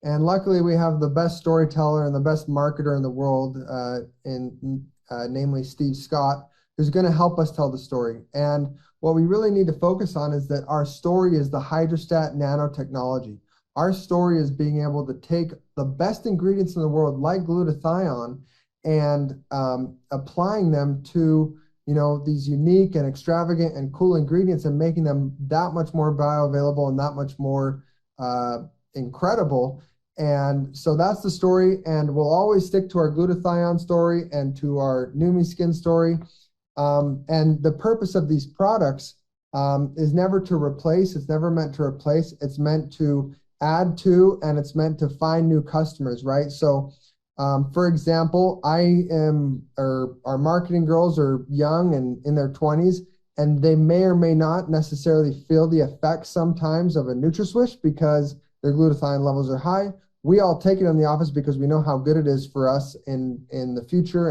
And luckily, we have the best storyteller and the best marketer in the world, namely Steve Scott, who's going to help us tell the story. And what we really need to focus on is that our story is the hydrostat nanotechnology. Our story is being able to take the best ingredients in the world, like glutathione, and applying them to these unique and extravagant and cool ingredients and making them that much more bioavailable and that much more incredible. And so that's the story, and we'll always stick to our glutathione story and to our Numi Skin story. And the purpose of these products is never to replace. It's never meant to replace. It's meant to add to, and it's meant to find new customers, right? So, for example, our marketing girls are young and in their 20s, and they may or may not necessarily feel the effects sometimes of a NutraSwish because their glutathione levels are high. We all take it in the office because we know how good it is for us in the future,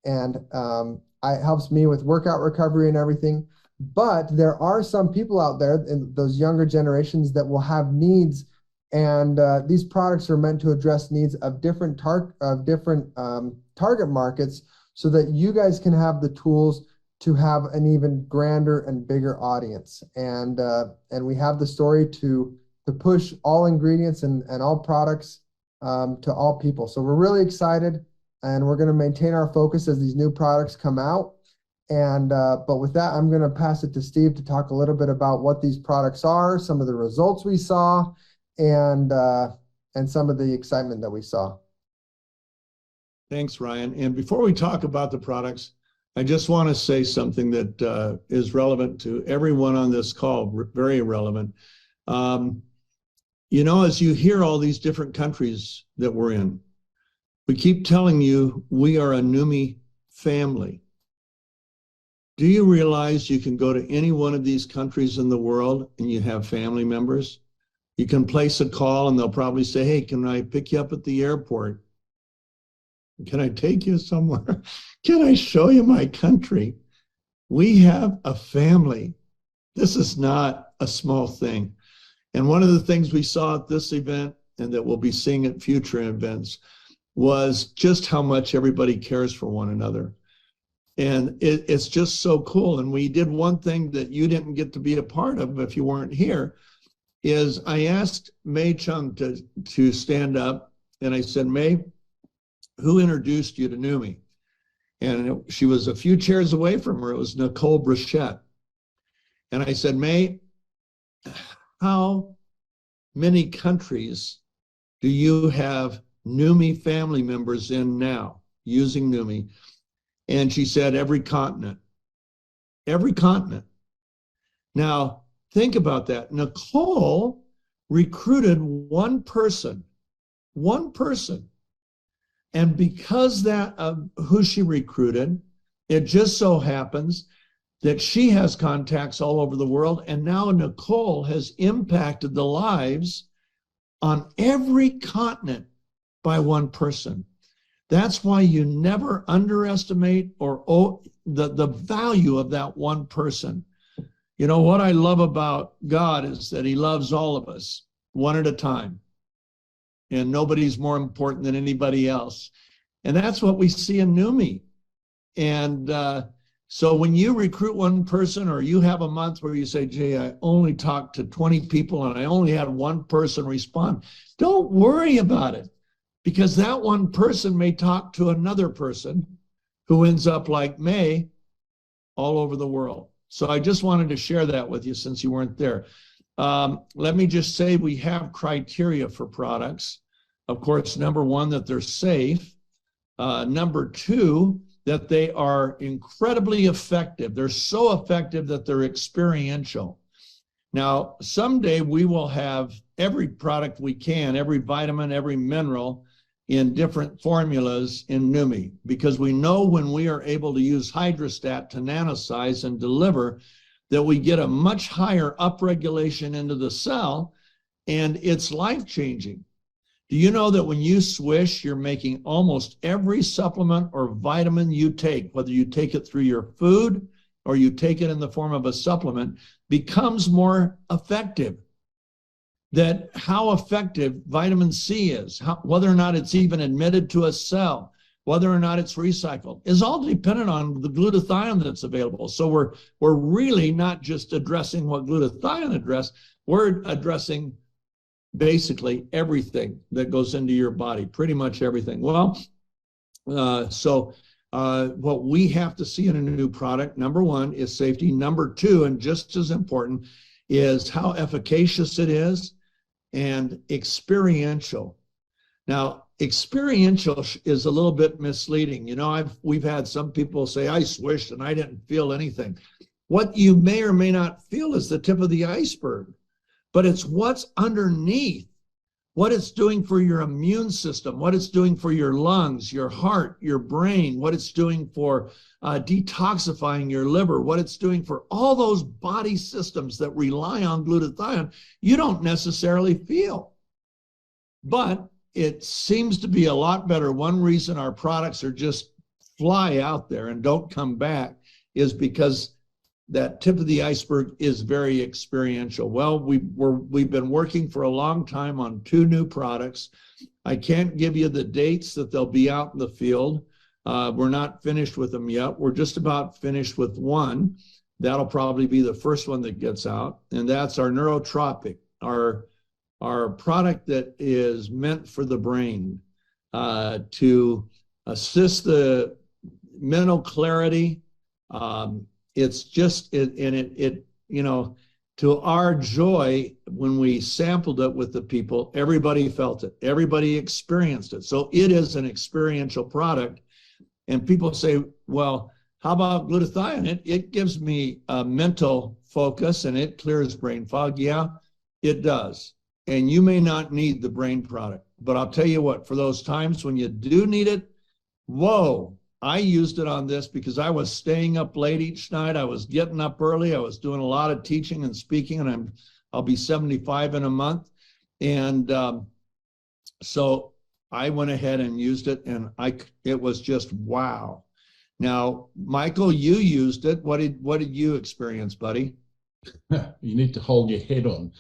and it helps me with workout recovery and everything. But there are some people out there in those younger generations that will have needs, and these products are meant to address needs of different target markets, so that you guys can have the tools to have an even grander and bigger audience. And we have the story to push all ingredients and all products to all people. So we're really excited, and we're going to maintain our focus as these new products come out. And but with that, I'm going to pass it to Steve to talk a little bit about what these products are, some of the results we saw, and some of the excitement that we saw. Thanks, Ryan. And before we talk about the products, I just want to say something that is relevant to everyone on this call, very relevant. As you hear all these different countries that we're in, we keep telling you we are a Numi family. Do you realize you can go to any one of these countries in the world and you have family members? You can place a call and they'll probably say, hey, can I pick you up at the airport? Can I take you somewhere? Can I show you my country? We have a family. This is not a small thing. And one of the things we saw at this event, and that we'll be seeing at future events, was just how much everybody cares for one another. And it's just so cool. And we did one thing that you didn't get to be a part of if you weren't here, is I asked Mei Chung to stand up, and I said, Mei, who introduced you to Numi? And she was a few chairs away from her. It was Nicole Brichette. And I said, Mei, how many countries do you have Numi family members in now using Numi? And she said, every continent. Every continent. Now, think about that. Nicole recruited one person. And because of who she recruited, it just so happens that she has contacts all over the world. And now Nicole has impacted the lives on every continent by one person. That's why you never underestimate the value of that one person. You know, what I love about God is that he loves all of us one at a time. And nobody's more important than anybody else. And that's what we see in Numi. And so when you recruit one person, or you have a month where you say, Jay, I only talked to 20 people and I only had one person respond, don't worry about it, because that one person may talk to another person who ends up like May all over the world. So I just wanted to share that with you since you weren't there. Let me just say we have criteria for products. Of course, number one, that they're safe. Number two, that they are incredibly effective. They're so effective that they're experiential. Now, someday we will have every product we can, every vitamin, every mineral in different formulas in Numi, because we know when we are able to use hydrostat to nanosize and deliver, that we get a much higher upregulation into the cell, and it's life-changing. Do you know that when you swish, you're making almost every supplement or vitamin you take, whether you take it through your food or you take it in the form of a supplement, becomes more effective? that how effective vitamin C is, whether or not it's even admitted to a cell, whether or not it's recycled, is all dependent on the glutathione that's available. So we're really not just addressing what glutathione addressed, we're addressing basically everything that goes into your body, pretty much everything. Well, what we have to see in a new product, number one, is safety. Number two, and just as important, is how efficacious it is and experiential. Now, experiential is a little bit misleading. You know, we've had some people say, I swished and I didn't feel anything. What you may or may not feel is the tip of the iceberg, but it's what's underneath, what it's doing for your immune system, what it's doing for your lungs, your heart, your brain, what it's doing for detoxifying your liver, what it's doing for all those body systems that rely on glutathione, you don't necessarily feel. But it seems to be a lot better. One reason our products are just fly out there and don't come back is because that tip of the iceberg is very experiential. Well, we've been working for a long time on 2 new products. I can't give you the dates that they'll be out in the field. We're not finished with them yet. We're just about finished with one. That'll probably be the first one that gets out, and that's our neurotropic, our product that is meant for the brain to assist the mental clarity. It's just, you know, to our joy, when we sampled it with the people, everybody felt it. Everybody experienced it. So it is an experiential product. And people say, well, how about glutathione? It gives me a mental focus and it clears brain fog. Yeah, it does. And you may not need the brain product, but I'll tell you what, for those times when you do need it, whoa, I used it on this because I was staying up late each night. I was getting up early. I was doing a lot of teaching and speaking, and I'll be 75 in a month. And so I went ahead and used it, and it was just wow. Now, Michael, you used it. What did you experience, buddy? You need to hold your head on.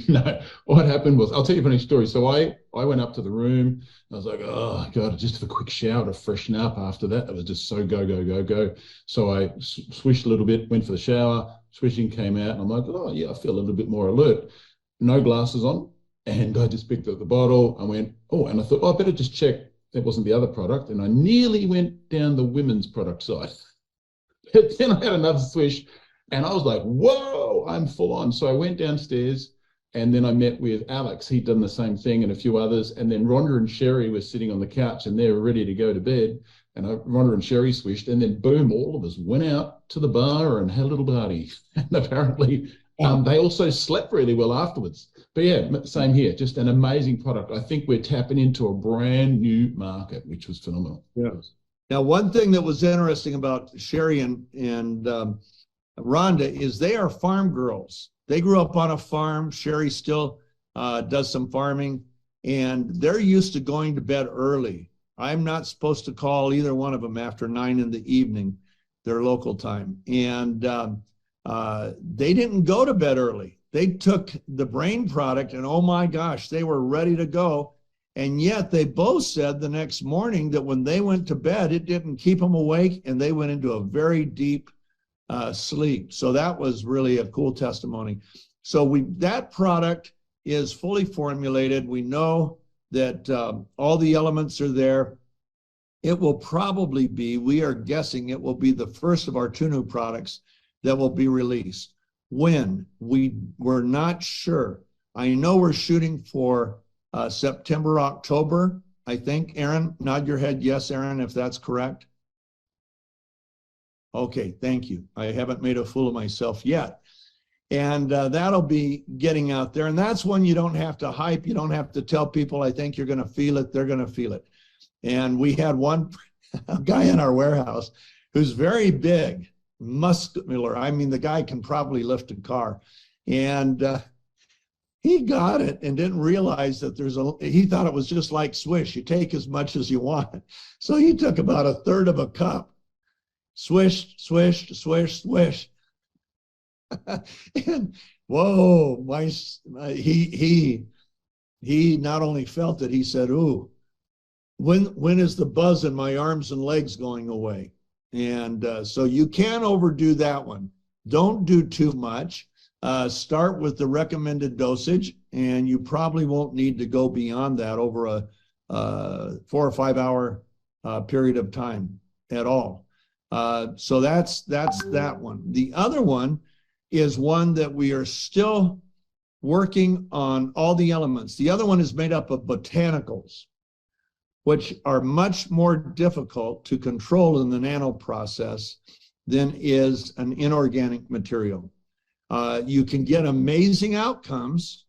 No, what happened was, I'll tell you a funny story. So I went up to the room. I was like, oh God, just have a quick shower to freshen up after that. It was just so go, go, go, go. So I swished a little bit, went for the shower, swishing, came out, and I'm like, oh yeah, I feel a little bit more alert. No glasses on. And I just picked up the bottle. I went, oh, and I thought, oh, I better just check that wasn't the other product. And I nearly went down the women's product side. But then I had another swish. And I was like, whoa, I'm full on. So I went downstairs and then I met with Alex. He'd done the same thing and a few others. And then Rhonda and Sherry were sitting on the couch and they were ready to go to bed. And Rhonda and Sherry swished. And then boom, all of us went out to the bar and had a little party. And apparently they also slept really well afterwards. But yeah, same here. Just an amazing product. I think we're tapping into a brand new market, which was phenomenal. Yes. Now, one thing that was interesting about Sherry and Rhonda is they are farm girls. They grew up on a farm. Sherry still does some farming, and they're used to going to bed early. I'm not supposed to call either one of them after 9 in the evening, their local time. And they didn't go to bed early. They took the brain product, and oh my gosh, they were ready to go. And yet they both said the next morning that when they went to bed, it didn't keep them awake, and they went into a very deep sleep. So that was really a cool testimony. So that product is fully formulated. We know that all the elements are there. It will probably be, we are guessing it will be the first of our 2 new products that will be released. When? We're not sure. I know we're shooting for September, October, I think. Aaron, nod your head yes, Aaron, if that's correct. Okay, thank you. I haven't made a fool of myself yet. And that'll be getting out there. And that's when you don't have to hype. You don't have to tell people, I think you're going to feel it. They're going to feel it. And we had one guy in our warehouse who's very big, muscular. I mean, the guy can probably lift a car. And he got it and didn't realize that he thought it was just like Swish. You take as much as you want. So he took about 1/3 of a cup. Swish, swish, swish, swish. And whoa, he not only felt it, he said, "Ooh, when is the buzz in my arms and legs going away?" And so you can't overdo that one. Don't do too much. Start with the recommended dosage, and you probably won't need to go beyond that over a 4 or 5 hour period of time at all. So that's that one. The other one is one that we are still working on all the elements. The other one is made up of botanicals, which are much more difficult to control in the nano process than is an inorganic material. You can get amazing outcomes,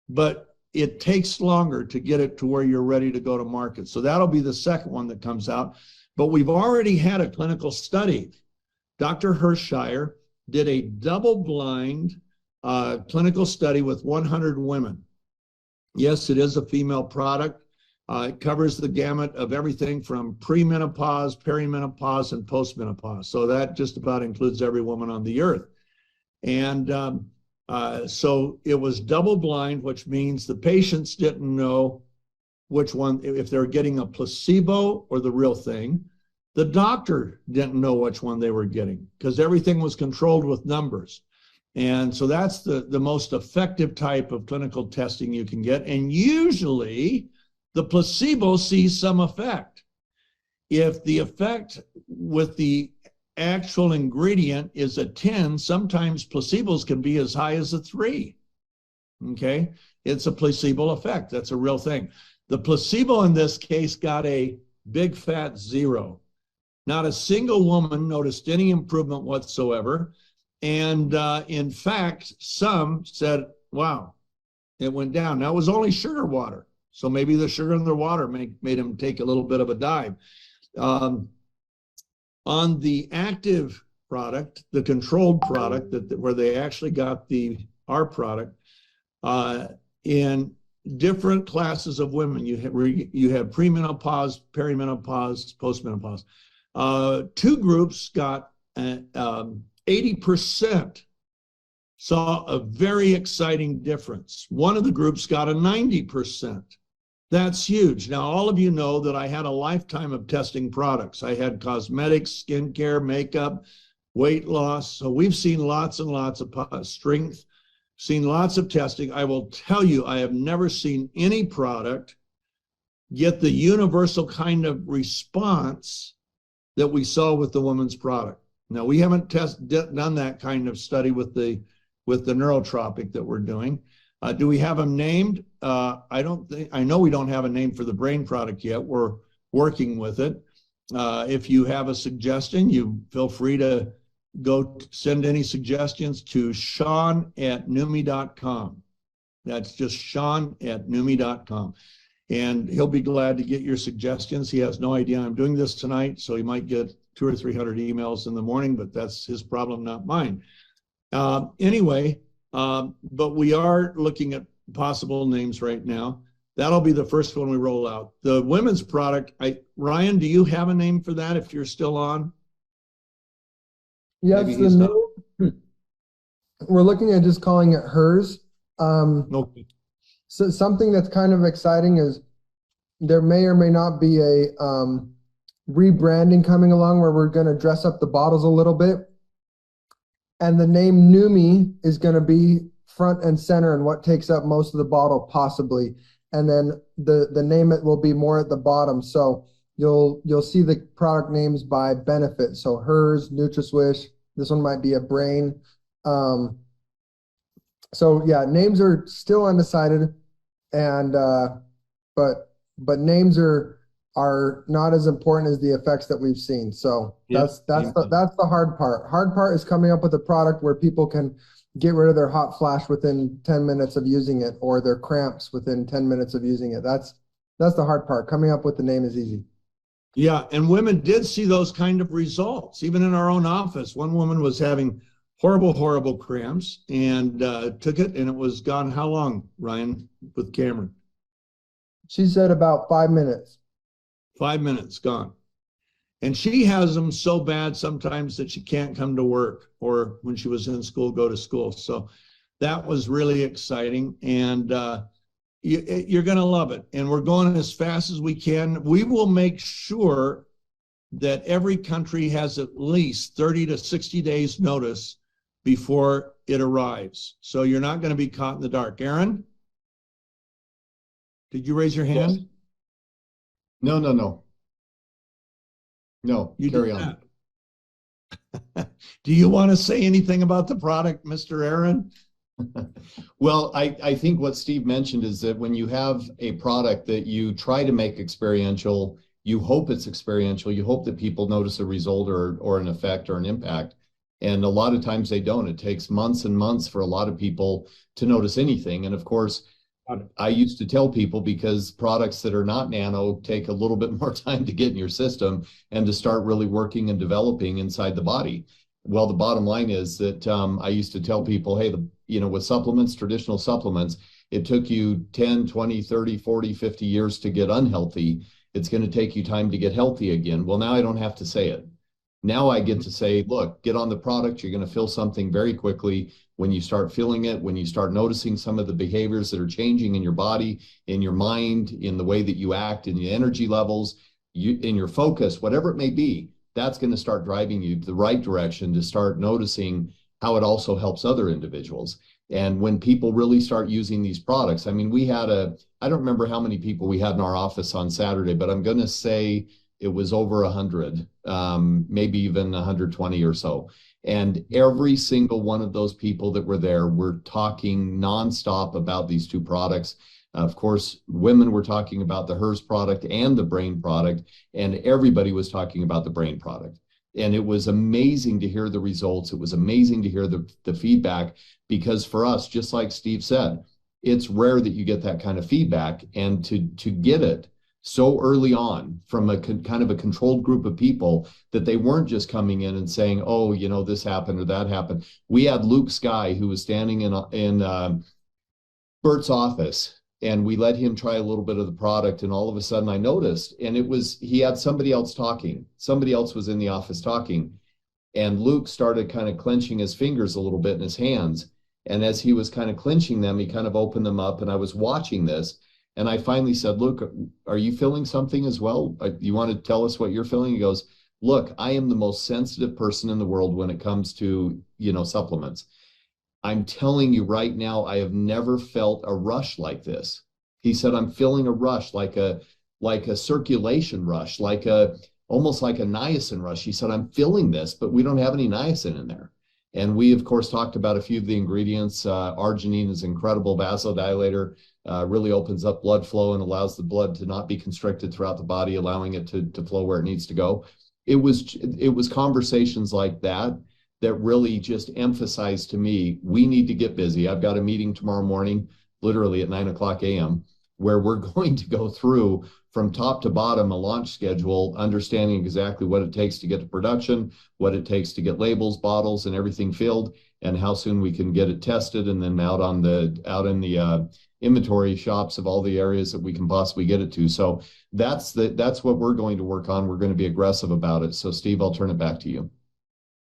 but it takes longer to get it to where you're ready to go to market. So that'll be the second one that comes out. But we've already had a clinical study. Dr. Hershire did a double-blind clinical study with 100 women. Yes, it is a female product. It covers the gamut of everything from premenopause, perimenopause, and postmenopause. So that just about includes every woman on the earth. And so it was double-blind, which means the patients didn't know which one, if they're getting a placebo or the real thing. The doctor didn't know which one they were getting because everything was controlled with numbers. And so that's the most effective type of clinical testing you can get. And usually the placebo sees some effect. If the effect with the actual ingredient is a 10, sometimes placebos can be as high as a 3. Okay, it's a placebo effect. That's a real thing. The placebo in this case got a big fat 0. Not a single woman noticed any improvement whatsoever. And in fact, some said, wow, it went down. Now it was only sugar water. So maybe the sugar in the water made them take a little bit of a dive. On the active product, the controlled product, where they actually got our product, in different classes of women, you have premenopause, perimenopause, postmenopause. 2 groups got 80% saw a very exciting difference. One of the groups got a 90%. That's huge. Now, all of you know that I had a lifetime of testing products. I had cosmetics, skincare, makeup, weight loss. So we've seen lots and lots of strength, seen lots of testing. I will tell you, I have never seen any product get the universal kind of response that we saw with the woman's product. Now, we haven't done that kind of study with the neurotropic that we're doing. Do we have them named? I know we don't have a name for the brain product yet. We're working with it. If you have a suggestion, you feel free to go send any suggestions to Sean@numi.com. That's just Sean@numi.com. And he'll be glad to get your suggestions. He has no idea I'm doing this tonight, so he might get 200 or 300 emails in the morning, but that's his problem, not mine. Anyway, but we are looking at possible names right now. That'll be the first one we roll out. The women's product, Ryan, do you have a name for that if you're still on? Yes, the name, we're looking at just calling it hers. Okay. So something that's kind of exciting is there may or may not be a rebranding coming along where we're going to dress up the bottles a little bit. And the name Numi is going to be front and center and what takes up most of the bottle possibly. And then the name it will be more at the bottom. So you'll see the product names by benefit. So hers, NutraSwish, this one might be a brain. So yeah, names are still undecided, and but names are not as important as the effects that we've seen. So that's the hard part. Hard part is coming up with a product where people can get rid of their hot flash within 10 minutes of using it, or their cramps within 10 minutes of using it. That's the hard part. Coming up with the name is easy. Yeah, and women did see those kind of results. Even in our own office, one woman was having horrible cramps and took it, and it was gone. How long, Ryan, with Cameron? She said about 5 minutes. 5 minutes gone. And she has them so bad sometimes that she can't come to work, or when she was in school, go to school. So that was really exciting. And you're going to love it. And we're going as fast as we can. We will make sure that every country has at least 30 to 60 days notice before it arrives. So you're not going to be caught in the dark. Aaron, did you raise your hand? Yes. No. You carry on. Do you want to say anything about the product, Mr. Aaron? Well, I think what Steve mentioned is that when you have a product that you try to make experiential, you hope it's experiential, you hope that people notice a result or an effect or an impact. And a lot of times they don't. It takes months and months for a lot of people to notice anything. And of course, I used to tell people, because products that are not nano take a little bit more time to get in your system and to start really working and developing inside the body. Well, the bottom line is that I used to tell people, hey, with supplements, traditional supplements, it took you 10, 20, 30, 40, 50 years to get unhealthy. It's going to take you time to get healthy again. Well, now I don't have to say it. Now I get to say, look, get on the product. You're going to feel something very quickly. When you start feeling it, when you start noticing some of the behaviors that are changing in your body, in your mind, in the way that you act, in your energy levels, in your focus, whatever it may be, that's going to start driving you to the right direction to start noticing how it also helps other individuals. And when people really start using these products, I mean, I don't remember how many people we had in our office on Saturday, but I'm going to say it was over 100, maybe even 120 or so. And every single one of those people that were there were talking nonstop about these two products. Of course, women were talking about the HERS product and the brain product, and everybody was talking about the brain product. And it was amazing to hear the results. It was amazing to hear the feedback, because for us, just like Steve said, it's rare that you get that kind of feedback, and to get it so early on from a kind of a controlled group of people, that they weren't just coming in and saying, oh, this happened or that happened. We had Luke Sky, who was standing in Bert's office, and we let him try a little bit of the product. And all of a sudden I noticed, and he had somebody else talking. Somebody else was in the office talking. And Luke started kind of clenching his fingers a little bit in his hands. And as he was kind of clenching them, he kind of opened them up, and I was watching this. And I finally said, Luke, are you feeling something as well? You want to tell us what you're feeling? He goes, look, I am the most sensitive person in the world when it comes to, supplements. I'm telling you right now, I have never felt a rush like this. He said, I'm feeling a rush, like a circulation rush, almost like a niacin rush. He said, I'm feeling this, but we don't have any niacin in there. And we, of course, talked about a few of the ingredients. Arginine is incredible vasodilator, really opens up blood flow and allows the blood to not be constricted throughout the body, allowing it to flow where it needs to go. It was conversations like that really just emphasized to me, we need to get busy. I've got a meeting tomorrow morning, literally at 9:00 a.m., where we're going to go through from top to bottom a launch schedule, understanding exactly what it takes to get to production, what it takes to get labels, bottles, and everything filled, and how soon we can get it tested and then out in the inventory shops of all the areas that we can possibly get it to. So that's what we're going to work on. We're going to be aggressive about it. So Steve, I'll turn it back to you.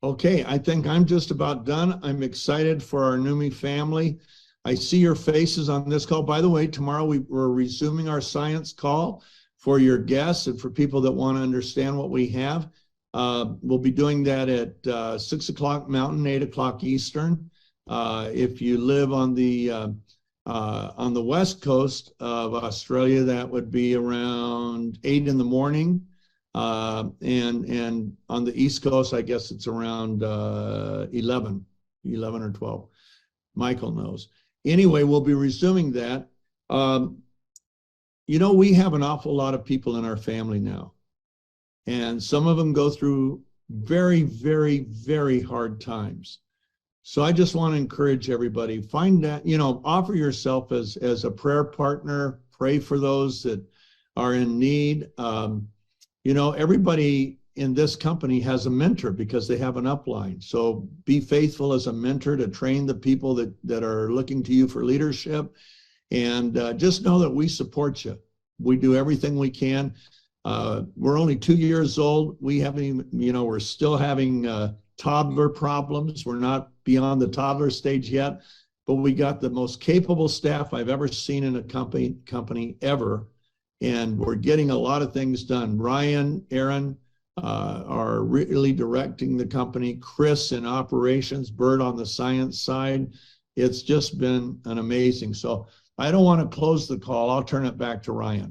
Okay, I think I'm just about done. I'm excited for our Numi family. I see your faces on this call. By the way, tomorrow we're resuming our science call for your guests and for people that want to understand what we have. We'll be doing that at 6:00 Mountain, 8:00 Eastern. If you live on the west coast of Australia, that would be around 8 in the morning. And on the East Coast, I guess it's around 11 or 12. Michael knows. Anyway, we'll be resuming that. We have an awful lot of people in our family now, and some of them go through very, very, very hard times. So I just want to encourage everybody, find that, offer yourself as a prayer partner, pray for those that are in need. Everybody in this company has a mentor because they have an upline. So be faithful as a mentor to train the people that are looking to you for leadership. And just know that we support you. We do everything we can. We're only 2 years old. We haven't even, we're still having toddler problems. We're not beyond the toddler stage yet, but we got the most capable staff I've ever seen in a company ever. And we're getting a lot of things done. Ryan, Aaron are really directing the company. Chris in operations, Bert on the science side. It's just been an amazing. So I don't want to close the call. I'll turn it back to Ryan.